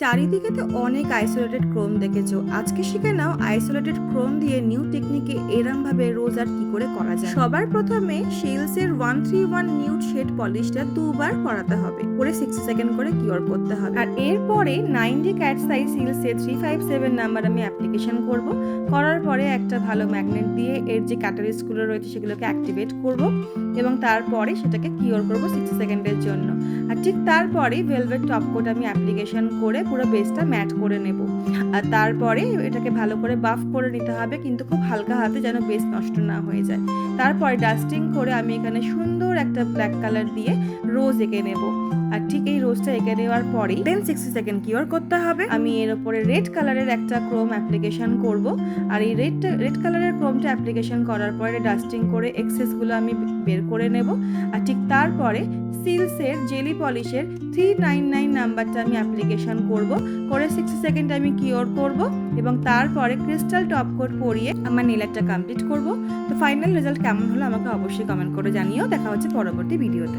চারিদিকে তো অনেক আইসোলেটেড ক্রোম দেখেছো, আজকে শিখে নাও আইসোলেটেড ক্রোম দিয়ে নিউ টেকনিকে এরম ভাবে রোজ আর কি করে করা যায়। সবার প্রথমে শিলস এর 131 নিউড শেড পলিশটা দুবার করাতে হবে, করে 60 সেকেন্ড করে কিওর করতে হবে। আর এরপরে 90 ক্যাট সাইজ শিলস এর 357 নাম্বার আমি অ্যাপ্লিকেশন করব। করার পরে একটা ভালো ম্যাগনেট দিয়ে এর যে ক্যাটালিস্ট গুলো রয়েছে সেগুলোকে অ্যাক্টিভেট করব এবং তারপরে সেটাকে কিওর করব 60 সেকেন্ডের জন্য। আর ঠিক তারপরে ভেলভেট টপ কোট আমি অ্যাপ্লিকেশন করে পুরো বেসটা ম্যাট করে নেব। আর তারপরে এটাকে ভালো করে বাফ করে নিতে হবে, কিন্তু খুব হালকা হাতে যেন বেস নষ্ট না হয়ে যায়। তারপরে ডাস্টিং করে আমি এখানে সুন্দর একটা ব্ল্যাক কালার দিয়ে রোজ এঁকে নেব। আর ঠিক এই রোজটা এঁকে নেওয়ার পরেই দেন 60 সেকেন্ড কিওর করতে হবে। আমি এর উপরে রেড কালারের একটা ক্রোম অ্যাপ্লিকেশন করব। আর এই রেড কালারের ক্রোমটা অ্যাপ্লিকেশন করার পরে ডাস্টিং করে এক্সেসগুলো আমি বের করে নেব। আর ঠিক তারপরে সিলসের জেলি পলিশের 399 নাম্বারটা আমি অ্যাপ্লিকেশন করব, করে 60 সেকেন্ড আমি কিওর করব এবং তারপরে ক্রিস্টাল টপ কোট পরিয়ে আমার নেল আর্টটা কমপ্লিট করব। তো ফাইনাল রেজাল্ট কেমন হলো আমাকে অবশ্যই কমেন্ট করে জানিও। দেখা হচ্ছে পরবর্তী ভিডিওতে।